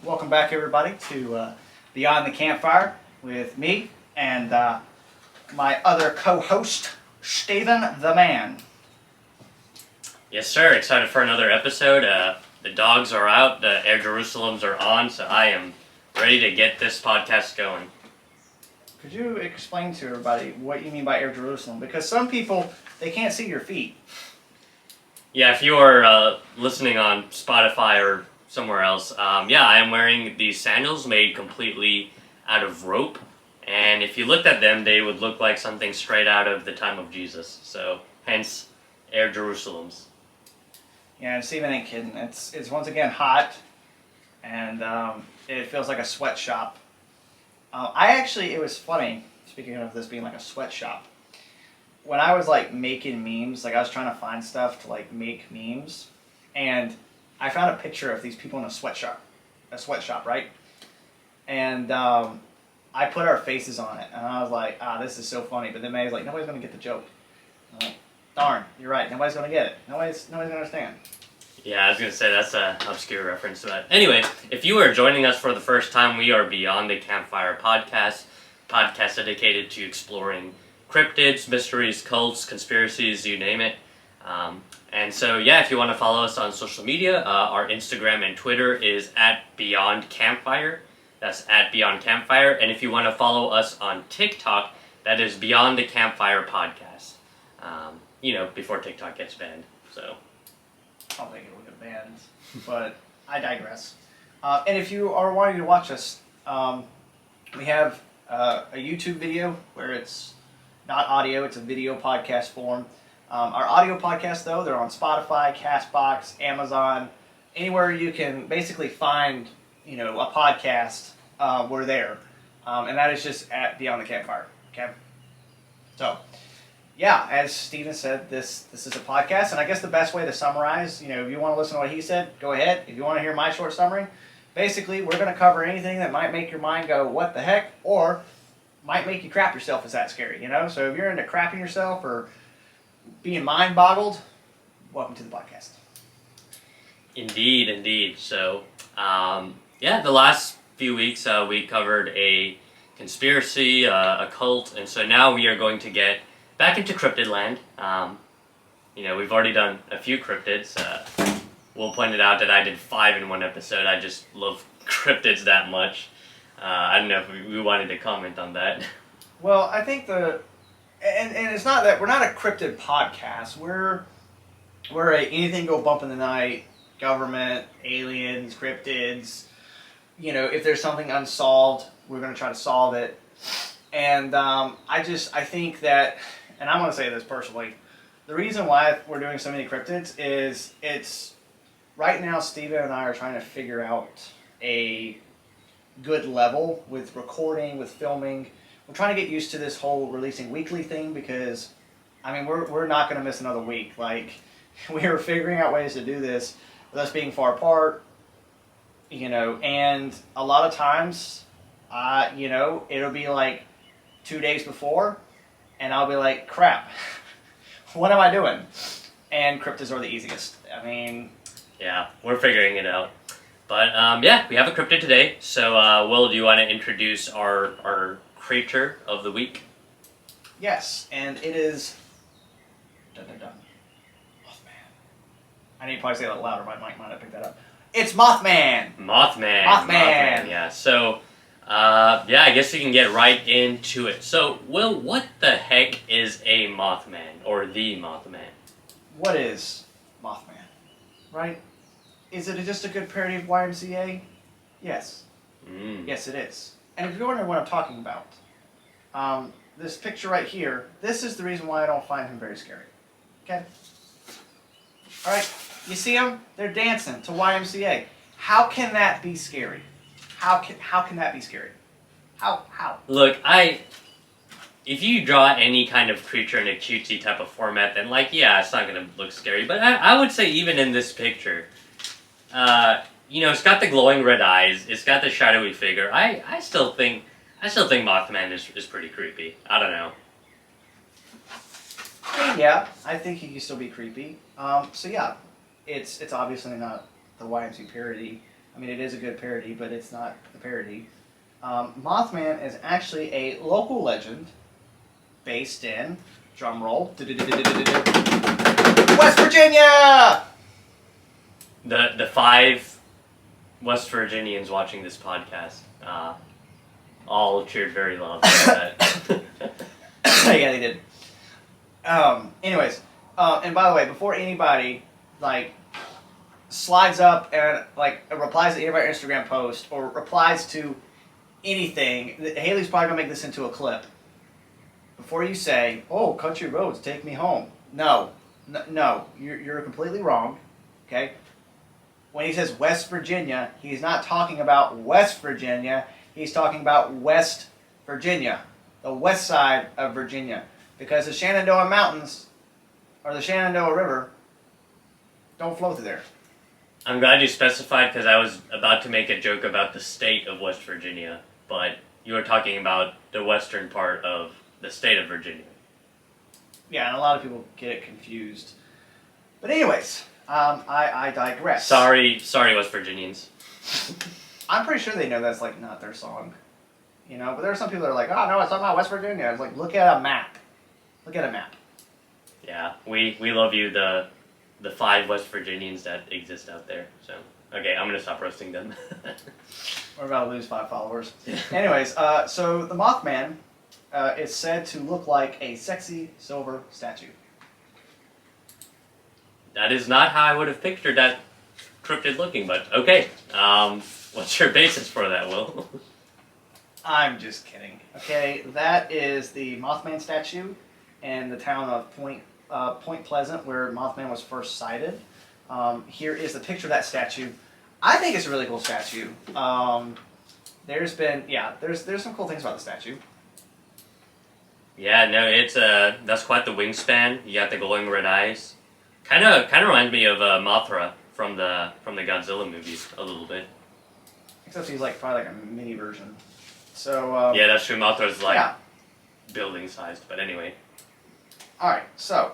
Welcome back, everybody, to Beyond the Campfire with me and my other co-host, Stephen the Man. Yes, sir. Excited for another episode. The dogs are out, the Air Jerusalems are on, so I am ready to get this podcast going. Could you explain to everybody what you mean by Air Jerusalem? Because some people, they can't see your feet. Yeah, if you are listening on Spotify or somewhere else, I am wearing these sandals made completely out of rope. And if you looked at them, they would look like something straight out of the time of Jesus. So, hence, Air Jerusalems. Yeah, and Stephen ain't kidding. It's once again hot, and it feels like a sweatshop. It was funny, speaking of this being like a sweatshop, when I was like making memes, like I was trying to find stuff to like make memes, and I found a picture of these people in a sweatshop, right? And I put our faces on it, and I was like, this is so funny. But then May's like, nobody's gonna get the joke. I'm like, darn, you're right. Nobody's gonna get it. Nobody's gonna understand. Yeah, I was going to say that's an obscure reference, but anyway, if you are joining us for the first time, we are Beyond the Campfire podcast dedicated to exploring cryptids, mysteries, cults, conspiracies, you name it. And so, if you want to follow us on social media, our Instagram and Twitter is @BeyondCampfire. That's @BeyondCampfire. And if you want to follow us on TikTok, that is Beyond the Campfire podcast. Before TikTok gets banned, so... I don't think it will get banned, but I digress. And if you are wanting to watch us, we have a YouTube video where it's not audio, it's a video podcast form. Our audio podcasts, though, they're on Spotify, Castbox, Amazon, anywhere you can basically find, a podcast, we're there. And that is just @Beyond the Campfire, okay? So... yeah, as Stephen said, this is a podcast, and I guess the best way to summarize, if you want to listen to what he said, go ahead. If you want to hear my short summary, basically, we're going to cover anything that might make your mind go, what the heck, or might make you crap yourself. Is that scary, So if you're into crapping yourself or being mind-boggled, welcome to the podcast. Indeed. So, the last few weeks we covered a conspiracy, a cult, and so now we are going to get back into cryptid land. We've already done a few cryptids. We'll point it out that I did 5 in one episode. I just love cryptids that much. I don't know if we wanted to comment on that. Well, I think and it's not that we're not a cryptid podcast. We're a anything go bump in the night, government, aliens, cryptids. If there's something unsolved, we're going to try to solve it. And I think that, and I want to say this personally, the reason why we're doing so many cryptids is it's right now Steven and I are trying to figure out a good level with recording, with filming. We're trying to get used to this whole releasing weekly thing because, we're not going to miss another week. Like, we are figuring out ways to do this with us being far apart, and a lot of times, it'll be like 2 days before, and I'll be like, crap, what am I doing? And cryptids are the easiest. Yeah, we're figuring it out. But, we have a cryptid today. So, Will, do you want to introduce our creature of the week? Yes, and it is... Mothman. I need to probably say that louder, my mic might have picked that up. It's Mothman! Mothman, yeah. So... I guess we can get right into it. So, Will, what the heck is a Mothman, or the Mothman? What is Mothman, right? Is it just a good parody of YMCA? Yes. Yes, it is. And if you're wondering what I'm talking about, this picture right here, this is the reason why I don't find him very scary. Okay? Alright, you see them? They're dancing to YMCA. How can that be scary? How can that be scary? How? Look, if you draw any kind of creature in a cutesy type of format, then it's not gonna look scary. But I would say even in this picture, it's got the glowing red eyes, it's got the shadowy figure. I still think Mothman is pretty creepy. I don't know. Yeah, I think he can still be creepy. It's obviously not the YMCA parody. I mean, it is a good parody, but it's not the parody. Mothman is actually a local legend based in, drum roll, West Virginia! The 5 West Virginians watching this podcast all cheered very loudly for that. Yeah, they did. Anyways, and by the way, before anybody, like, slides up and, like, replies to any of our Instagram posts or replies to anything, Haley's probably going to make this into a clip. Before you say, oh, country roads, take me home. No, you're completely wrong, okay? When he says West Virginia, he's not talking about West Virginia, he's talking about West Virginia, the west side of Virginia. Because the Shenandoah Mountains, or the Shenandoah River, don't flow through there. I'm glad you specified because I was about to make a joke about the state of West Virginia, but you were talking about the western part of the state of Virginia. Yeah, and a lot of people get it confused. But anyways, I digress. Sorry, West Virginians. I'm pretty sure they know that's like not their song. You know, but there are some people that are like, oh no, it's talking about West Virginia. It's like, look at a map. Look at a map. Yeah, we love you, the 5 West Virginians that exist out there. So, okay, I'm going to stop roasting them. We're about to lose 5 followers. Anyways, so the Mothman is said to look like a sexy silver statue. That is not how I would have pictured that cryptid looking, but okay. What's your basis for that, Will? I'm just kidding. Okay, that is the Mothman statue in the town of Point Pleasant, where Mothman was first sighted. Here is the picture of that statue. I think it's a really cool statue. There's some cool things about the statue. Yeah, no, it's that's quite the wingspan. You got the glowing red eyes. Kind of reminds me of Mothra from the Godzilla movies a little bit. Except he's like probably like a mini version. So yeah, that's true. Mothra's like yeah. building sized, but anyway. All right, so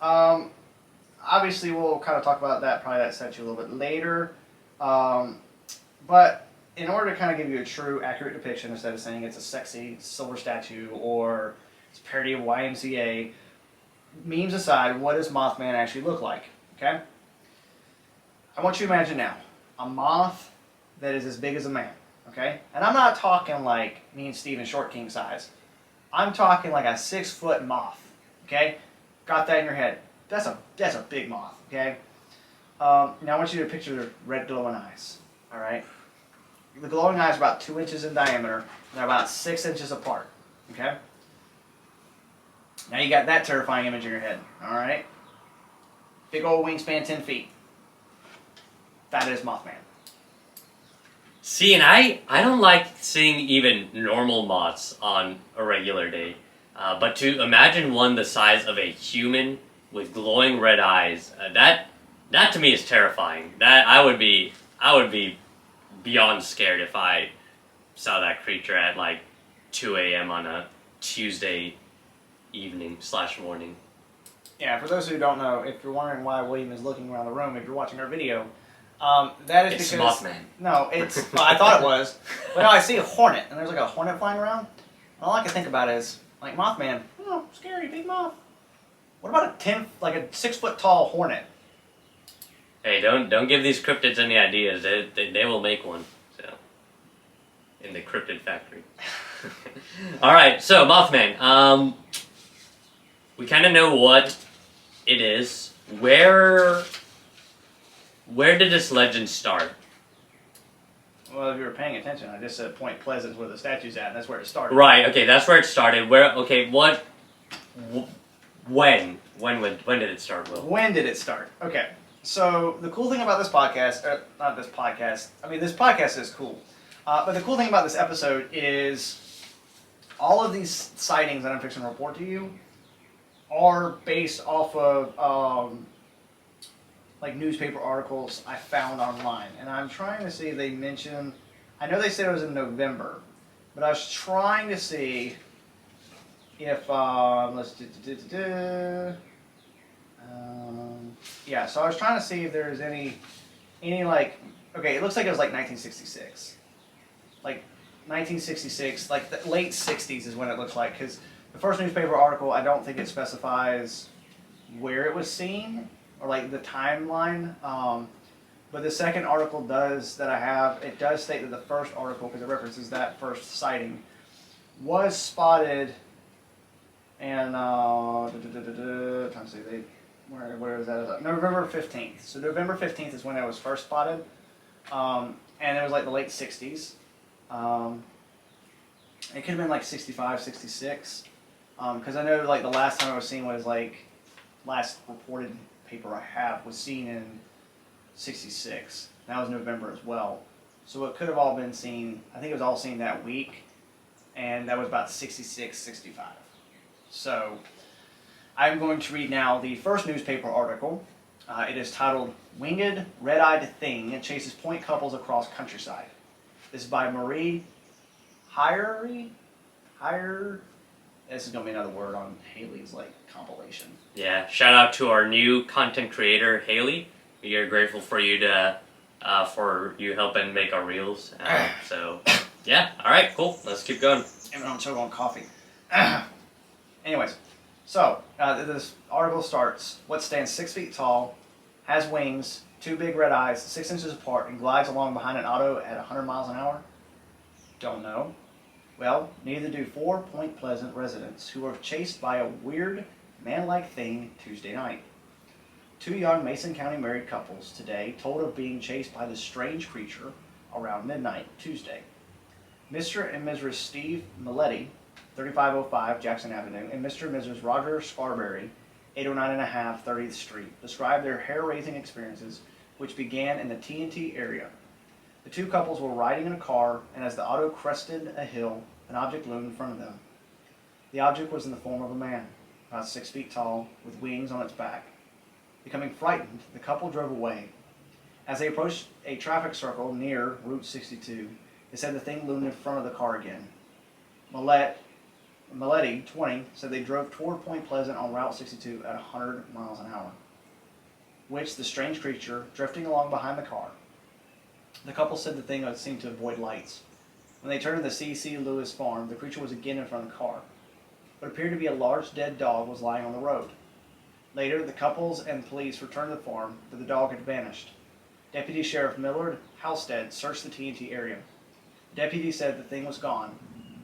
obviously we'll kind of talk about that statue a little bit later. But in order to kind of give you a true, accurate depiction, instead of saying it's a sexy silver statue or it's a parody of YMCA, memes aside, what does Mothman actually look like? Okay? I want you to imagine now a moth that is as big as a man. Okay? And I'm not talking like me and Steven Short King size. I'm talking like a 6-foot moth. Okay? Got that in your head. That's a big moth. Okay? Now I want you to picture the red glowing eyes. All right? The glowing eyes are about 2 inches in diameter. And they're about 6 inches apart. Okay? Now you got that terrifying image in your head. All right? Big old wingspan, 10 feet. That is Mothman. See, and I don't like seeing even normal moths on a regular day. But to imagine one the size of a human with glowing red eyes, that to me is terrifying. That I would be beyond scared if I saw that creature at like 2 a.m. on a Tuesday evening/morning. Yeah, for those who don't know, if you're wondering why William is looking around the room, if you're watching our video, that is it's because... Mothman. No, it's... Well, I thought it was. But no, I see a hornet, and there's like a hornet flying around. And all I can think about is, like, Mothman, oh, scary, big moth. What about a 6-foot tall hornet? Hey, don't give these cryptids any ideas. They will make one. So, in the cryptid factory. All right, so Mothman. We kind of know what it is. Where did this legend start? Well, if you were paying attention, I just said Point Pleasant is where the statue's at, and that's where it started. Right. Okay, that's where it started. When did it start, Will? When did it start? Okay. So the cool thing about this podcast, not this podcast, I mean this podcast is cool, but the cool thing about this episode is all of these sightings that I'm fixing to report to you are based off of like newspaper articles I found online, and I'm trying to see if they mention. I know they said it was in November, but I was trying to see if yeah, so I was trying to see if there's any like Okay, it looks like it was like 1966. Like 1966, like the late 60s is when it looks like, because the first newspaper article, I don't think it specifies where it was seen or like the timeline. But the second article does that I have, it does state that the first article, because it references that first sighting, was spotted and trying to see where is that? November 15th. So November 15th is when it was first spotted, and it was like the late 60s. It could have been like 65, 66, because I know like the last time I was seen was like last reported paper I have was seen in 66. That was November as well. So it could have all been seen, I think it was all seen that week, and that was about 66, 65. So I'm going to read now the first newspaper article. It is titled, Winged Red-Eyed Thing Chases Point Couples Across Countryside. This is by Marie Hire. This is going to be another word on Haley's like compilation. Yeah, shout out to our new content creator, Haley. We are grateful for you for you helping make our reels. So, yeah, all right, cool. Let's keep going. And I'm choking on coffee. Anyways, so this article starts, what stands 6 feet tall, has wings, 2 big red eyes, 6 inches apart, and glides along behind an auto at 100 miles an hour? Don't know. Well, neither do 4 Point Pleasant residents who were chased by a weird, man-like thing Tuesday night. 2 young Mason County married couples today told of being chased by this strange creature around midnight Tuesday. Mr. and Mrs. Steve Milletti, 3505 Jackson Avenue, and Mr. and Mrs. Roger Scarberry, 809.5 30th Street, described their hair-raising experiences, which began in the TNT area. The 2 couples were riding in a car, and as the auto crested a hill, an object loomed in front of them. The object was in the form of a man, about 6 feet tall, with wings on its back. Becoming frightened, the couple drove away. As they approached a traffic circle near Route 62, they said the thing loomed in front of the car again. Milletti, 20, said they drove toward Point Pleasant on Route 62 at 100 miles an hour, which the strange creature drifting along behind the car. The couple said the thing seemed to avoid lights. When they turned to the C.C. Lewis farm, the creature was again in front of the car. What appeared to be a large dead dog was lying on the road. Later, the couples and police returned to the farm, but the dog had vanished. Deputy Sheriff Millard Halstead searched the TNT area. The deputy said the thing was gone,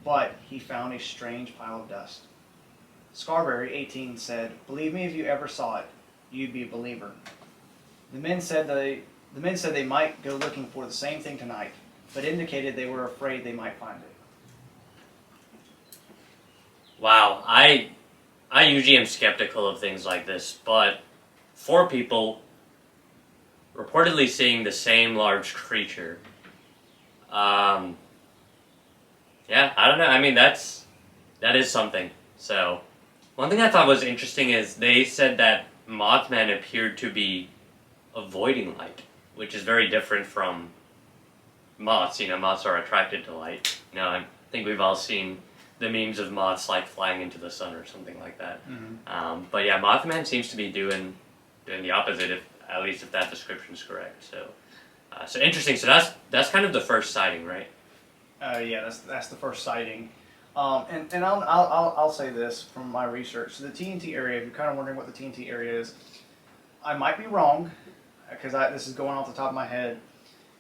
but he found a strange pile of dust. Scarberry, 18, said, "Believe me, if you ever saw it, you'd be a believer." The men said they might go looking for the same thing tonight, but indicated they were afraid they might find it. Wow, I usually am skeptical of things like this, but 4 people reportedly seeing the same large creature. Yeah, I don't know. I mean, that is something. So, one thing I thought was interesting is they said that Mothman appeared to be avoiding light, which is very different from moths. You know, moths are attracted to light. You know, I think we've all seen the memes of moths like flying into the sun or something like that. Mm-hmm. But yeah, Mothman seems to be doing the opposite, at least if that description is correct. So interesting. So that's kind of the first sighting, right? Yeah, that's the first sighting. And I'll say this from my research. So the TNT area, if you're kind of wondering what the TNT area is, I might be wrong, because this is going off the top of my head.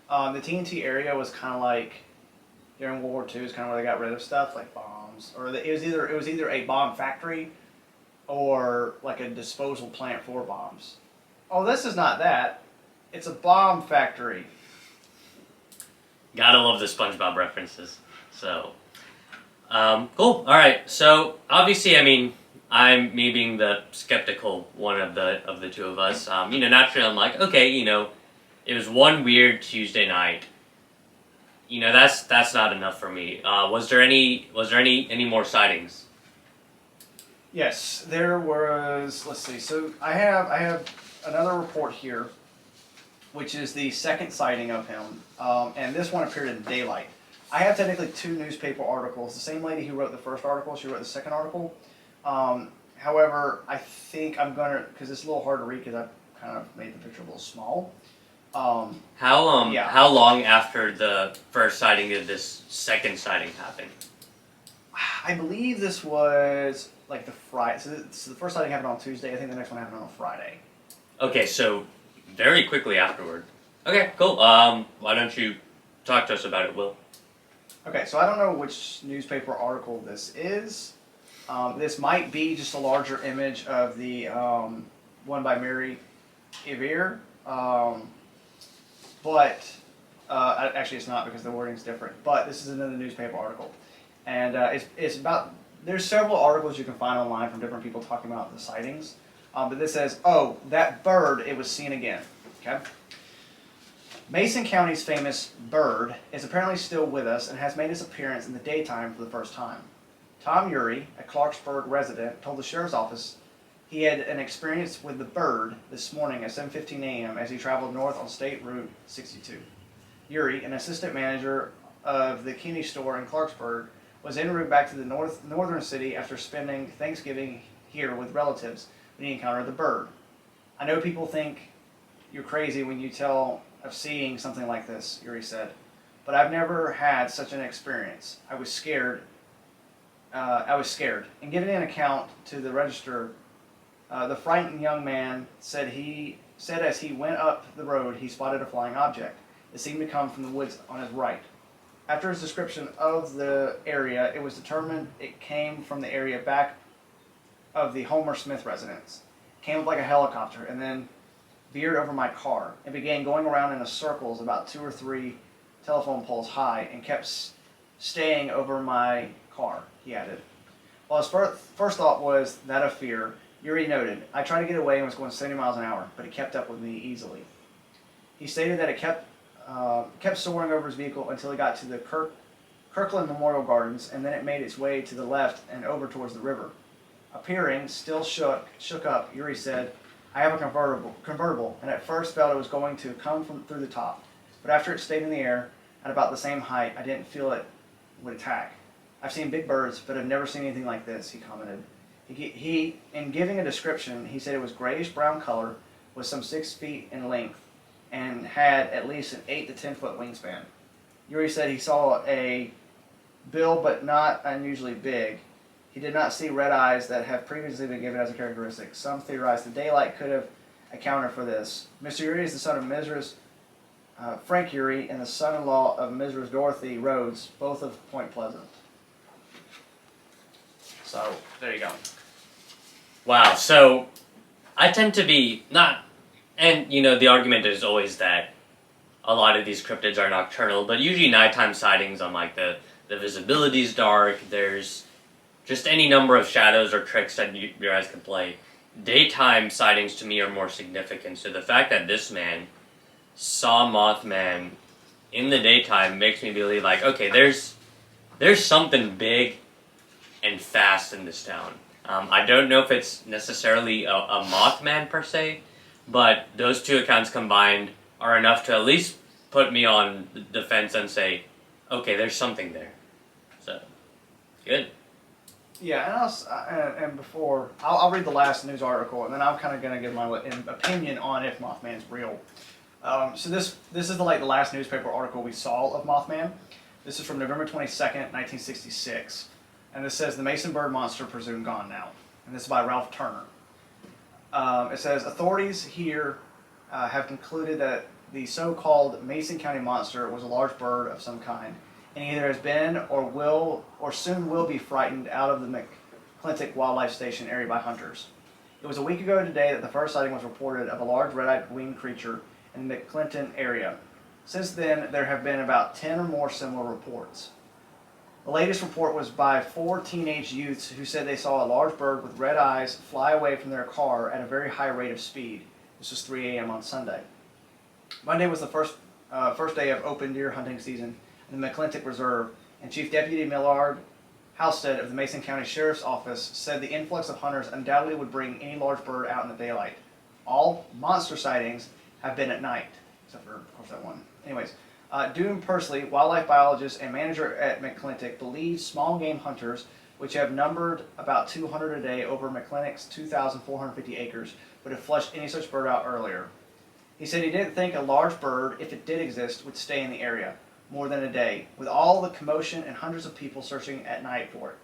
The TNT area was kind of like during World War II, is kind of where they got rid of stuff like bombs, or it was either a bomb factory or like a disposal plant for bombs. Oh, this is not that. It's a bomb factory. Gotta love the SpongeBob references. So, cool. All right. So obviously, I mean, me being the skeptical one of the two of us. Naturally, I'm like, okay, it was one weird Tuesday night. That's not enough for me. Was there any more sightings? Yes, there was. Let's see. So I have another report here, which is the second sighting of him, and this one appeared in daylight. I have technically 2 newspaper articles. The same lady who wrote the first article, she wrote the second article. However, I think I'm gonna, because it's a little hard to read because I kind of made the picture a little small. Yeah. How long after the first sighting did this second sighting happen? I believe this was like the Friday. So the first sighting happened on Tuesday. I think the next one happened on Friday. Okay, so very quickly afterward. Okay, cool. Why don't you talk to us about it, Will? Okay, so I don't know which newspaper article this is. This might be just a larger image of the one by Mary Evere, but actually it's not because the wording's different. But this is another newspaper article, and it's about. There's several articles you can find online from different people talking about the sightings, but this says, "Oh, that bird! It was seen again." Okay. Mason County's famous bird is apparently still with us and has made its appearance in the daytime for the first time. Tom Urey, a Clarksburg resident, told the sheriff's office he had an experience with the bird this morning at 7:15 a.m. as he traveled north on State Route 62. Urey, an assistant manager of the Kinney store in Clarksburg, was en route back to the northern city after spending Thanksgiving here with relatives when he encountered the bird. "I know people think you're crazy when you tell of seeing something like this," Urey said, "but I've never had such an experience. I was scared. In giving an account to the Register, the frightened young man said as he went up the road he spotted a flying object. It seemed to come from the woods on his right. After his description of the area, it was determined it came from the area back of the Homer Smith residence. It came up like a helicopter and then veered over my car and began going around in a circles about 2 or 3 telephone poles high and kept staying over my car," he added. While his first thought was that of fear, Urey noted, "I tried to get away and was going 70 miles an hour, but it kept up with me easily." He stated that it kept soaring over his vehicle until it got to the Kirkland Memorial Gardens, and then it made its way to the left and over towards the river. Appearing, still shook up, Urey said, "I have a convertible, and at first felt it was going to come from through the top, but after it stayed in the air at about the same height, I didn't feel it would attack. I've seen big birds, but I've never seen anything like this," he commented. He in giving a description, he said it was grayish-brown color, was some 6 feet in length, and had at least an 8 to 10 foot wingspan. Urey said he saw a bill, but not unusually big. He did not see red eyes that have previously been given as a characteristic. Some theorized the daylight could have accounted for this. Mr. Urey is the son of Mrs. Frank Urey and the son-in-law of Mrs. Dorothy Rhodes, both of Point Pleasant. So, there you go. Wow, so I tend to be not, and the argument is always that a lot of these cryptids are nocturnal, but usually nighttime sightings on like the visibility is dark, there's just any number of shadows or tricks that your eyes can play. Daytime sightings to me are more significant, so the fact that this man saw Mothman in the daytime makes me believe like, okay, there's something big and fast in this town. I don't know if it's necessarily a Mothman per se, but those two accounts combined are enough to at least put me on the fence and say, okay, there's something there. So, good. Yeah, and before I'll read the last news article, and then I'm kind of going to give my opinion on if Mothman's real. So this is the last newspaper article we saw of Mothman. This is from November 22nd, 1966, and this says the Mason bird monster presumed gone now, and this is by Ralph Turner. It says authorities here have concluded that the so-called Mason County monster was a large bird of some kind, and either has been or soon will be frightened out of the McClintock Wildlife Station area by hunters. It was a week ago today that the first sighting was reported of a large red-eyed winged creature in the McClinton area. Since then, there have been about 10 or more similar reports. The latest report was by 4 teenage youths who said they saw a large bird with red eyes fly away from their car at a very high rate of speed. This was 3 a.m. on Sunday. Monday was the first day of open deer hunting season in the McClintock Reserve, and Chief Deputy Millard Halstead of the Mason County Sheriff's Office said the influx of hunters undoubtedly would bring any large bird out in the daylight. All monster sightings have been at night, except for, of course, that one. Anyways, Doom Pursley, wildlife biologist and manager at McClintock, believes small game hunters, which have numbered about 200 a day over McClintock's 2,450 acres, would have flushed any such bird out earlier. He said he didn't think a large bird, if it did exist, would stay in the area more than a day, with all the commotion and hundreds of people searching at night for it.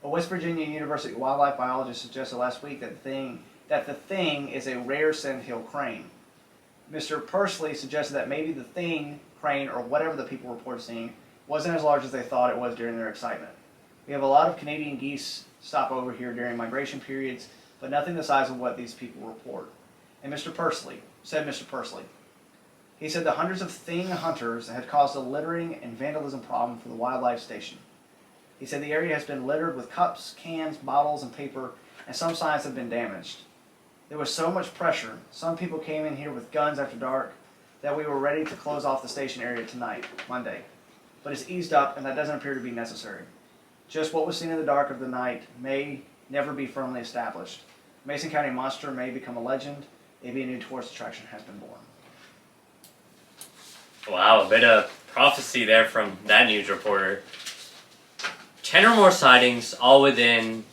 A West Virginia University wildlife biologist suggested last week that the thing is a rare sandhill crane. Mr. Pursley suggested that maybe the thing, crane, or whatever the people reported seeing wasn't as large as they thought it was during their excitement. We have a lot of Canadian geese stop over here during migration periods, but nothing the size of what these people report. And Mr. Pursley, he said the hundreds of thing hunters had caused a littering and vandalism problem for the wildlife station. He said the area has been littered with cups, cans, bottles, and paper, and some signs have been damaged. There was so much pressure. Some people came in here with guns after dark that we were ready to close off the station area tonight, Monday. But it's eased up, and that doesn't appear to be necessary. Just what was seen in the dark of the night may never be firmly established. Mason County monster may become a legend. Maybe a new tourist attraction has been born. Wow, a bit of prophecy there from that news reporter. 10 or more sightings, all within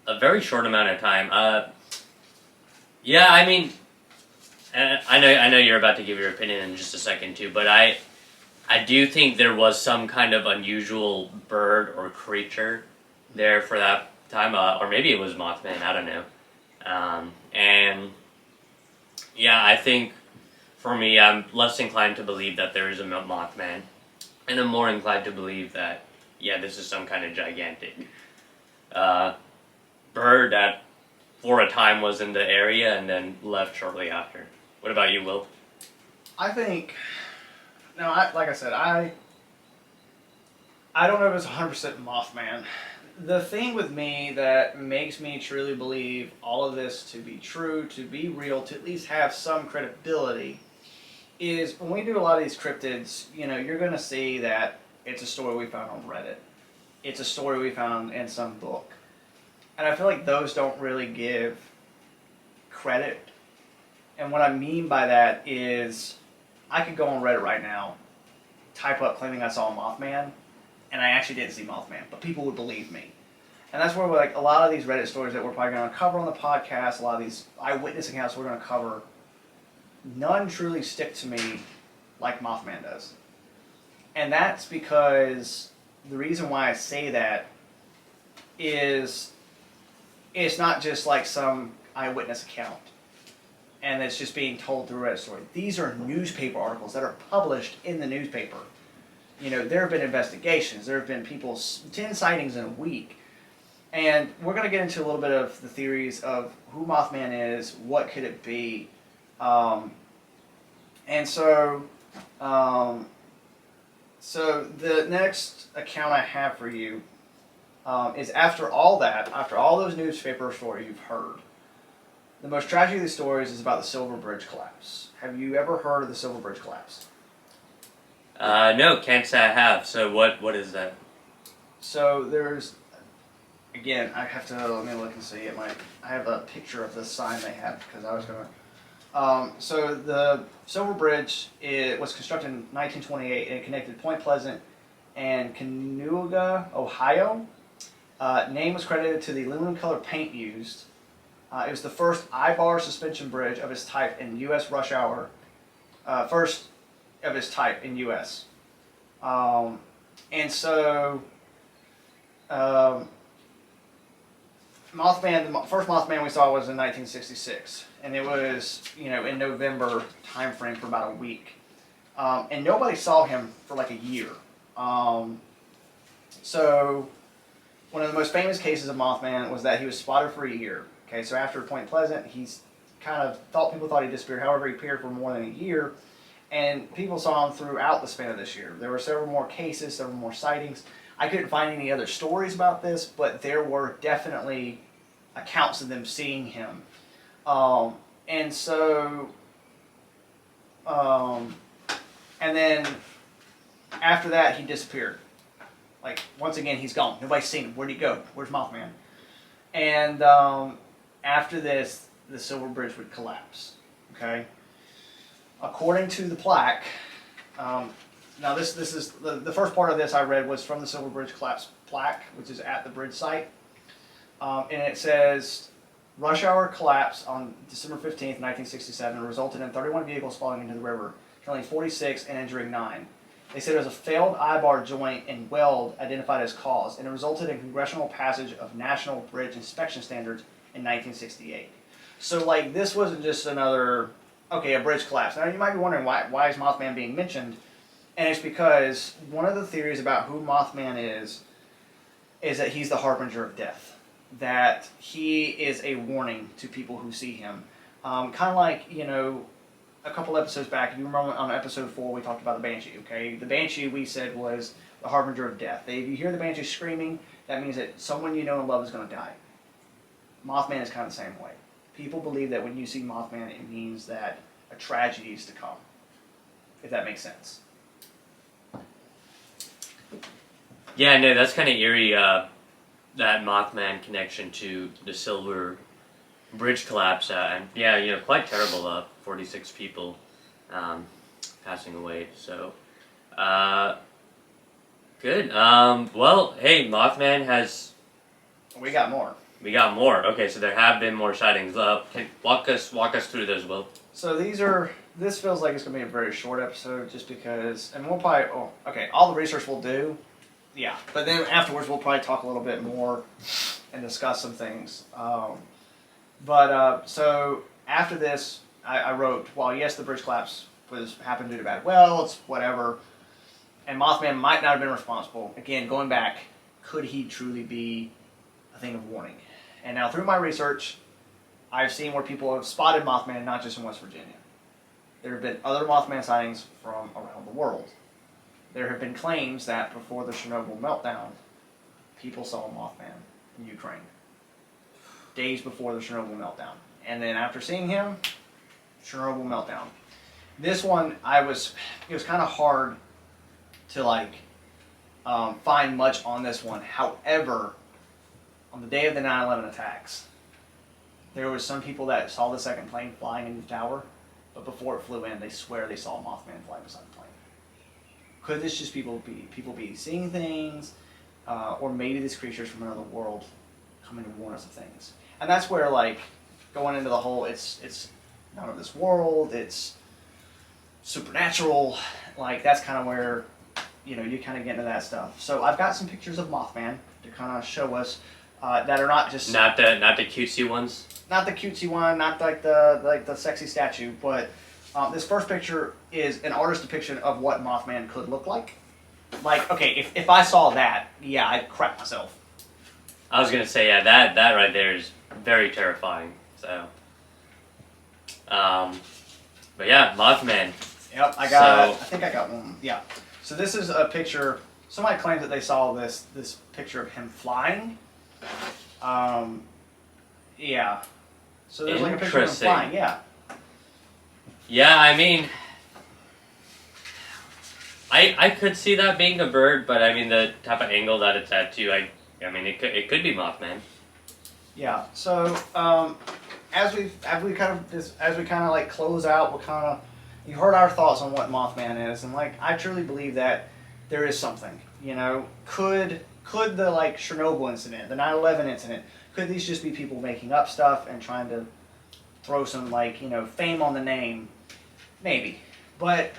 a very short amount of time. Yeah, I mean, I know you're about to give your opinion in just a second too, but I do think there was some kind of unusual bird or creature there for that time, or maybe it was Mothman, I don't know. And yeah, I think for me, I'm less inclined to believe that there is a Mothman, and I'm more inclined to believe that, yeah, this is some kind of gigantic bird that for a time was in the area and then left shortly after. What about you, Will? I think, like I said, I don't know if it's 100% Mothman. The thing with me that makes me truly believe all of this to be true, to be real, to at least have some credibility, is when we do a lot of these cryptids, you're going to see that it's a story we found on Reddit. It's a story we found in some book. And I feel like those don't really give credit. And what I mean by that is I could go on Reddit right now, type up claiming I saw a Mothman, and I actually didn't see Mothman, but people would believe me. And that's where like a lot of these Reddit stories that we're probably going to cover on the podcast, a lot of these eyewitness accounts we're going to cover, none truly stick to me like Mothman does. And that's because the reason why I say that is it's not just like some eyewitness account and it's just being told through a Reddit story. These are newspaper articles that are published in the newspaper. There have been investigations. There have been 10 sightings in a week. And we're going to get into a little bit of the theories of who Mothman is, what could it be. So the next account I have for you is after all those newspaper stories you've heard, the most tragic of these stories is about the Silver Bridge collapse. Have you ever heard of the Silver Bridge collapse? No, can't say I have. So what is that? So there's, again, I have to, let me look and see. I have a picture of the sign they have because I was going to. So the Silver Bridge was constructed in 1928 and it connected Point Pleasant and Cayuga, Ohio. Name was credited to the aluminum colored paint used. It was the first I-bar suspension bridge of its type in U.S. rush hour. First of its type in U.S. Mothman, the first Mothman we saw was in 1966, and it was, in November time frame for about a week. And nobody saw him for like a year. So one of the most famous cases of Mothman was that he was spotted for a year. Okay, so after Point Pleasant, people thought he disappeared. However, he appeared for more than a year, and people saw him throughout the span of this year. There were several more cases, several more sightings. I couldn't find any other stories about this, but there were definitely accounts of them seeing him. And then after that, he disappeared. Like, once again, he's gone. Nobody's seen him. Where'd he go? Where's Mothman? And after this, the Silver Bridge would collapse. Okay? According to the plaque, now this is the first part of this I read was from the Silver Bridge collapse plaque, which is at the bridge site, and it says Rush hour collapse on December 15th, 1967 resulted in 31 vehicles falling into the river, killing 46 and injuring 9. They said it was a failed eye-bar joint and weld identified as cause, and it resulted in congressional passage of National Bridge Inspection Standards in 1968. So, like, this wasn't just another, okay, a bridge collapse. Now, you might be wondering, why is Mothman being mentioned? And it's because one of the theories about who Mothman is that he's the harbinger of death. That he is a warning to people who see him. Kind of like, you know, a couple episodes back, you remember on episode 4 we talked about the Banshee, okay? The Banshee we said was the harbinger of death. If you hear the Banshee screaming, that means that someone you know and love is going to die. Mothman is kind of the same way. People believe that when you see Mothman, it means that a tragedy is to come. If that makes sense. Yeah, no, that's kind of eerie, that Mothman connection to the Silver Bridge collapse. And yeah, you know, quite terrible, 46 people passing away. So, good. Well, hey, Mothman has... We got more. We got more. Okay, so there have been more sightings. Walk us through those, Will. So this feels like it's going to be a very short episode just because, and we'll probably, all the research we'll do, yeah, but then afterwards we'll probably talk a little bit more and discuss some things. So after this, I wrote, well, yes, the bridge collapse happened due to bad welds, whatever, and Mothman might not have been responsible. Again, going back, could he truly be a thing of warning? And now through my research, I've seen where people have spotted Mothman, not just in West Virginia. There have been other Mothman sightings from around the world. There have been claims that before the Chernobyl meltdown, people saw Mothman in Ukraine. Days before the Chernobyl meltdown. And then after seeing him, Chernobyl meltdown. This one, it was kind of hard to find much on this one. However, on the day of the 9/11 attacks, there was some people that saw the second plane flying into the tower, but before it flew in, they swear they saw a Mothman fly beside the plane. Could this just people be seeing things, or maybe these creatures from another world coming to warn us of things? And that's where, going into the whole, it's not of this world, it's supernatural. That's kind of where, you kind of get into that stuff. So I've got some pictures of Mothman to kind of show us. That are not just not the cutesy ones, not the cutesy one, not the sexy statue, but this first picture is an artist's depiction of what Mothman could look like. Okay, if I saw that, yeah, I'd crap myself. I was gonna say, yeah, that right there is very terrifying. So, but yeah, Mothman. Yep, I think I got one. Yeah. So this is a picture. Somebody claims that they saw this picture of him flying. Yeah. So there's a picture of him flying, yeah. Yeah, I mean, I could see that being a bird, but I mean the type of angle that it's at too. I mean it could be Mothman. Yeah. So as we kind of close out, you heard our thoughts on what Mothman is, and I truly believe that there is something. Could the Chernobyl incident, the 9/11 incident, could these just be people making up stuff and trying to throw some fame on the name? Maybe, but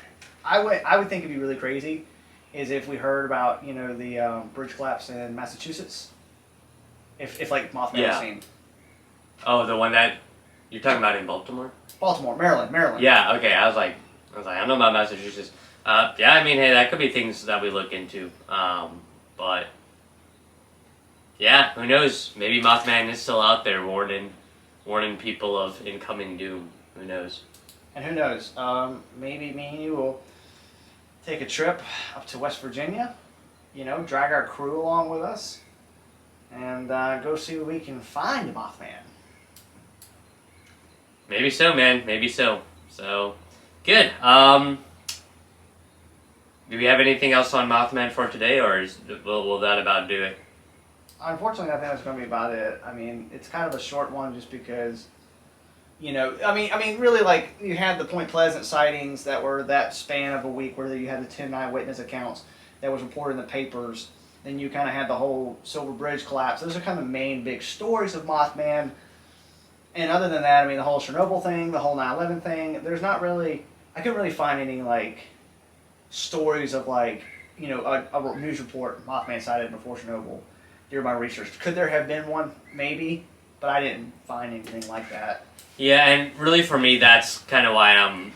I would think it'd be really crazy is if we heard about the bridge collapse in Massachusetts. If Mothman was seen. Oh, the one that you're talking about in Baltimore? Baltimore, Maryland. Yeah. Okay. I was like, I don't know about Massachusetts. Yeah. I mean, hey, that could be things that we look into. But yeah, who knows? Maybe Mothman is still out there warning people of incoming doom. Who knows? And who knows? Maybe me and you will take a trip up to West Virginia. Drag our crew along with us, and go see what we can find Mothman. Maybe so, man. Maybe so. So, good. Do we have anything else on Mothman for today, or will that about do it? Unfortunately, I think that's going to be about it. I mean, it's kind of a short one just because, really, you had the Point Pleasant sightings that were that span of a week where you had the 10 eyewitness accounts that was reported in the papers. Then you kind of had the whole Silver Bridge collapse. Those are kind of the main big stories of Mothman. And other than that, I mean, the whole Chernobyl thing, the whole 9/11 thing, there's not really, I couldn't really find any, like, stories of, like, you know, a news report, Mothman sighted before Chernobyl, during my research. Could there have been one? Maybe, but I didn't find anything like that. Yeah, and really for me, that's kind of why I'm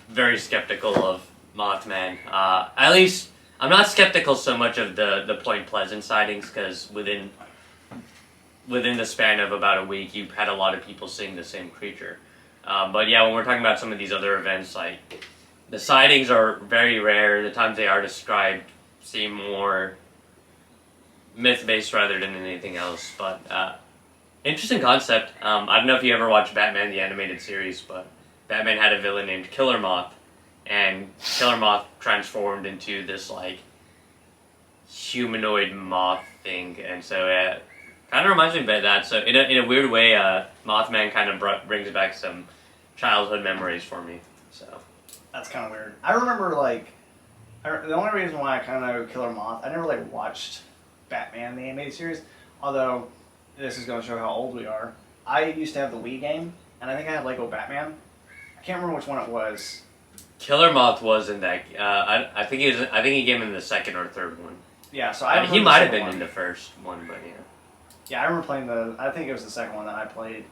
very skeptical of Mothman. At least, I'm not skeptical so much of the Point Pleasant sightings, because within the span of about a week, you've had a lot of people seeing the same creature. But yeah, when we're talking about some of these other events, like, the sightings are very rare. The times they are described seem more myth-based rather than anything else. But interesting concept. I don't know if you ever watched Batman the Animated Series, but Batman had a villain named Killer Moth, and Killer Moth transformed into this, like, humanoid moth thing, and so kind of reminds me of that. So in a weird way, Mothman kind of brings back some childhood memories for me. So That's kind of weird. I remember, like, the only reason why I kind of know Killer Moth, I never, like, watched Batman the Animated Series, although this is going to show how old we are. I used to have the Wii game, and I think I had Lego Batman. I can't remember which one it was. Killer Moth was in that. I think he was. I think he came in the second or third one. Yeah, so I he might have been in the first one, but yeah. Yeah, I remember playing I think it was the second one that I played.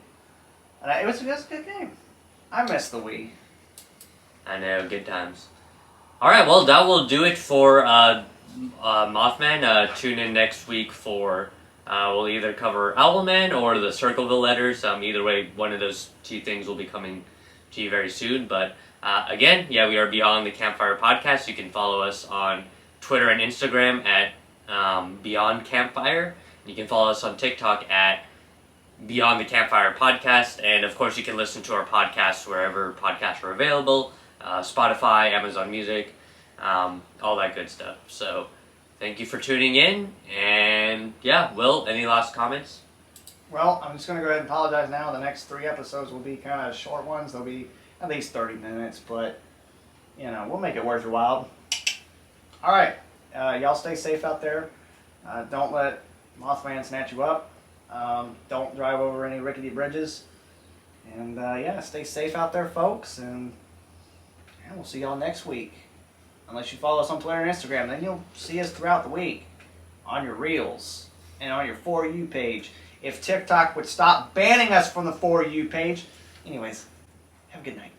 And it was a good game. I miss the Wii. I know, good times. Alright, well, that will do it for Mothman. Tune in next week for, we'll either cover Owlman or the Circleville letters. Either way, one of those two things will be coming to you very soon. But again, yeah, we are Beyond the Campfire Podcast. You can follow us on Twitter and Instagram at Beyond Campfire. You can follow us on TikTok at Beyond the Campfire Podcast. And of course, you can listen to our podcasts wherever podcasts are available. Spotify, Amazon Music, all that good stuff. So, thank you for tuning in. And yeah, Will, any last comments? Well, I'm just going to go ahead and apologize now. The next 3 episodes will be kind of short ones. They'll be at least 30 minutes, but, you know, we'll make it worth your while. All right. Y'all stay safe out there. Don't let Mothman snatch you up. Don't drive over any rickety bridges. And, yeah, stay safe out there, folks. And we'll see y'all next week. Unless you follow us on Twitter and Instagram, then you'll see us throughout the week on your Reels and on your For You page. If TikTok would stop banning us from the For You page. Anyways, have a good night.